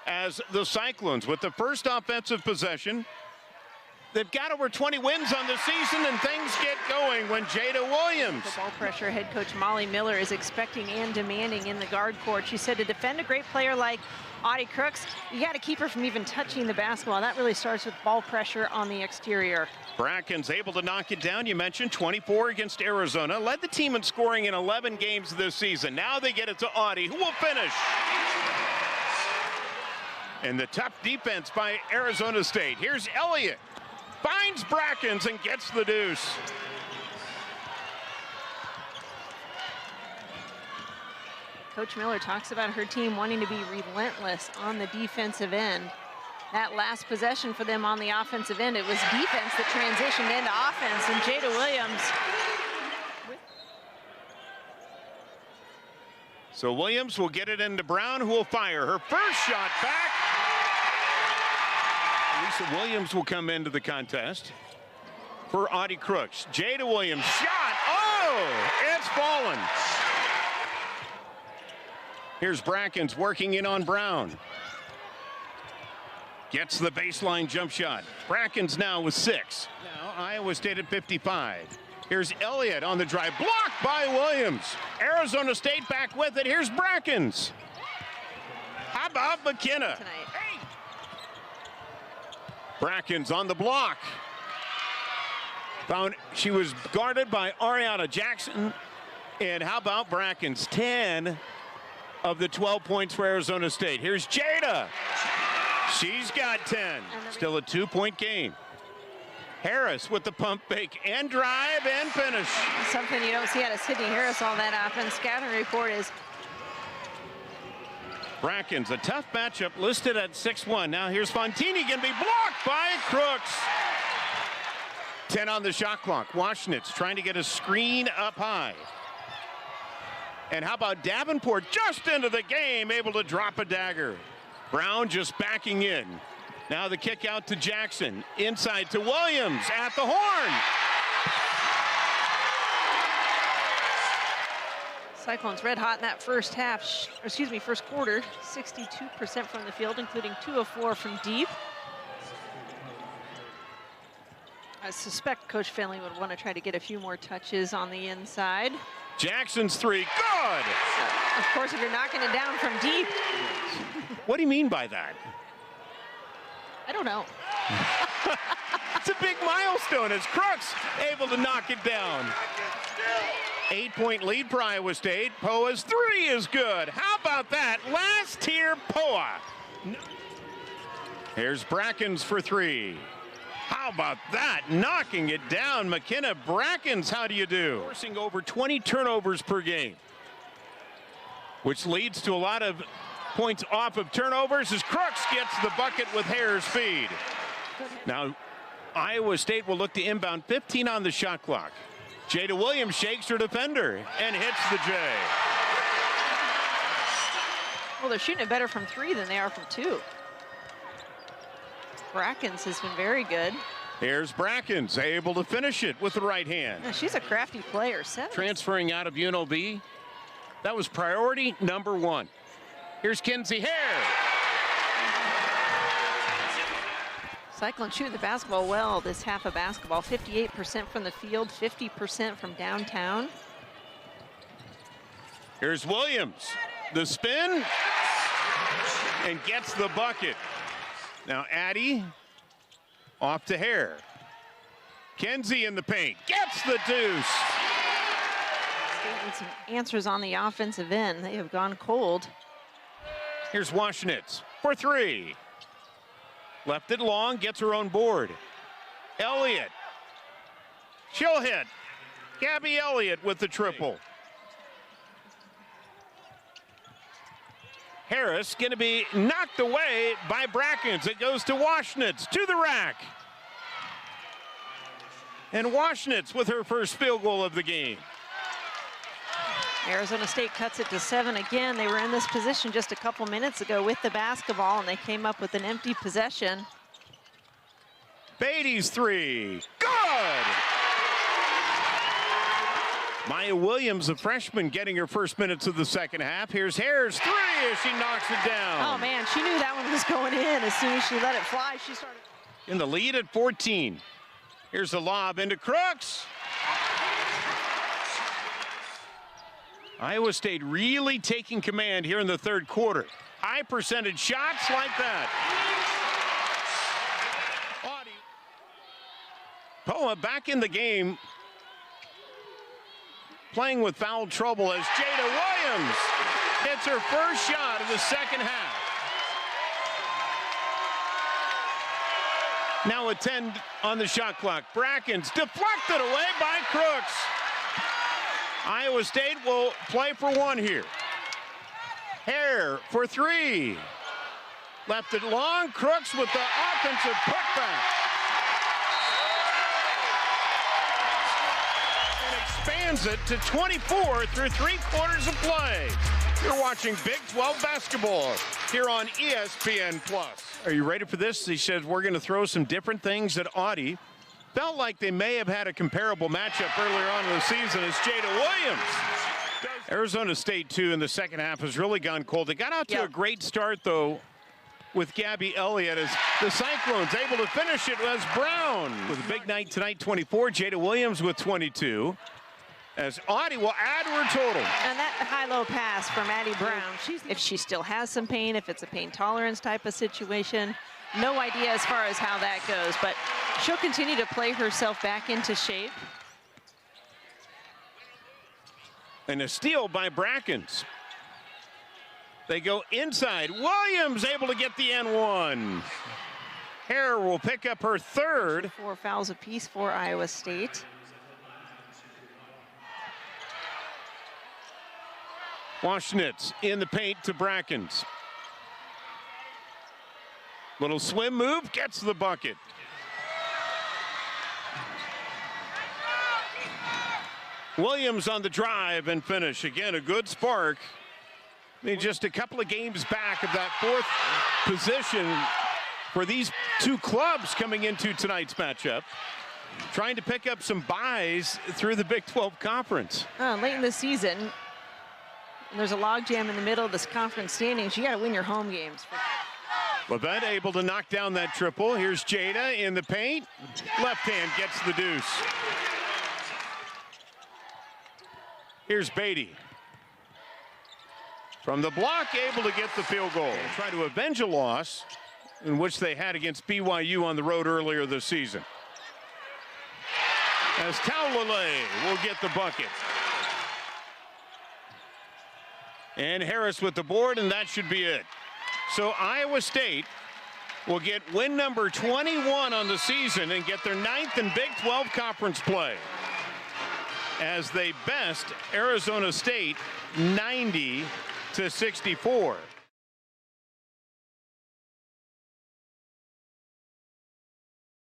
as the Cyclones with the first offensive possession. They've got over 20 wins on the season, and things get going when Jada Williams. The ball pressure, head coach Molly Miller is expecting and demanding in the guard court. She said to defend a great player like Audie Crooks, you got to keep her from even touching the basketball. That really starts with ball pressure on the exterior. Bracken's able to knock it down. You mentioned 24 against Arizona. Led the team in scoring in 11 games this season. Now they get it to Audie, who will finish. And the tough defense by Arizona State. Here's Elliott. Finds Brackens and gets the deuce. Coach Miller talks about her team wanting to be relentless on the defensive end. That last possession for them on the offensive end, it was defense that transitioned into offense, and Jada Williams. So Williams will get it into Brown, who will fire her first shot back. Lisa Williams will come into the contest for Audie Crooks. Jada Williams shot. Oh, it's fallen. Here's Brackens working in on Brown. Gets the baseline jump shot. Brackens now with 6. Now Iowa State at 55. Here's Elliott on the drive. Blocked by Williams. Arizona State back with it. Here's Brackens. How about McKenna? Brackens on the block. Found she was guarded by Ariana Jackson. And how about Brackens? 10 of the 12 points for Arizona State. Here's Jada. She's got 10. Still a 2-point game. Harris with the pump fake and drive and finish. Something you don't see out of Sydney Harris all that often. Scouting report is Brackens, a tough matchup, listed at 6'1". Now here's Fontini, can be blocked by Crooks. 10 on the shot clock. Washnitz trying to get a screen up high. And how about Davenport just into the game, able to drop a dagger. Brown just backing in. Now the kick out to Jackson. Inside to Williams at the horn. Cyclones red hot in that first quarter. 62% from the field, including 2 of 4 from deep. I suspect Coach Finley would want to try to get a few more touches on the inside. Jackson's 3, good! Of course, if you're knocking it down from deep. What do you mean by that? I don't know. It's a big milestone as Crooks able to knock it down. 8-point lead for Iowa State. Poa's 3 is good. How about that? Last tier Poa. Here's Brackens for 3. How about that? Knocking it down. McKenna. Brackens, how do you do? Forcing over 20 turnovers per game, which leads to a lot of points off of turnovers as Crooks gets the bucket with Hare's feed. Now, Iowa State will look to inbound. 15 on the shot clock. Jada Williams shakes her defender and hits the J. Well, they're shooting it better from 3 than they are from 2. Brackens has been very good. Here's Brackens, able to finish it with the right hand. Yeah, she's a crafty player. 7. Transferring out of UNLV. That was priority number 1. Here's Kinsey Hare. Cyclones shooting the basketball well this half of basketball. 58% from the field, 50% from downtown. Here's Williams. The spin. And gets the bucket. Now Addie off to Hare. Kinsey in the paint. Gets the deuce. State needs some answers on the offensive end. They have gone cold. Here's Washnitz for 3. Left it long, gets her own board. Elliott. She'll hit. Gabby Elliott with the triple. Harris going to be knocked away by Brackens. It goes to Washnitz to the rack. And Washnitz with her first field goal of the game. Arizona State cuts it to 7 again. They were in this position just a couple minutes ago with the basketball, and they came up with an empty possession. Beatty's 3, good! Maya Williams, a freshman, getting her first minutes of the second half. Here's Hare's 3 as she knocks it down. Oh man, she knew that one was was going in. As soon as she let it fly, she started. In the lead at 14. Here's the lob into Crooks. Iowa State really taking command here in the third quarter. High percentage shots like that. Poa back in the game, playing with foul trouble as Jada Williams hits her first shot of the second half. Now a 10 on the shot clock. Brackens deflected away by Crooks. Iowa State will play for one here. Hare for three. Left it long. Crooks with the offensive putback. Expands it to 24 through 3/4 of play. You're watching Big 12 basketball here on ESPN+. Are you ready for this? He says we're going to throw some different things at Audie. Felt like they may have had a comparable matchup earlier on in the season as Jada Williams. Arizona State, too, in the second half has really gone cold. They got out to a great start, though, with Gabby Elliott as the Cyclones able to finish it as Brown. With a big night tonight, 24. Jada Williams with 22. As Audie will add to her total. And that high-low pass from Addie Brown, if she still has some pain, if it's a pain tolerance type of situation, no idea as far as how that goes, but she'll continue to play herself back into shape. And a steal by Brackens. They go inside. Williams able to get the N1. Hare will pick up her third. 4 fouls apiece for Iowa State. Waschnitz in the paint to Brackens. Little swim move, gets the bucket. Williams on the drive and finish. Again, a good spark. I mean, just a couple of games back of that fourth position for these two clubs coming into tonight's matchup. Trying to pick up some buys through the Big 12 Conference. Late in the season, there's a logjam in the middle of this conference standings. You got to win your home games. Levent able to knock down that triple. Here's Jada in the paint. Left hand gets the deuce. Here's Beatty. From the block, able to get the field goal. Try to avenge a loss in which they had against BYU on the road earlier this season. As Taulale will get the bucket. And Harris with the board, and that should be it. So Iowa State will get win number 21 on the season and get their 9th in Big 12 Conference play as they best Arizona State 90-64.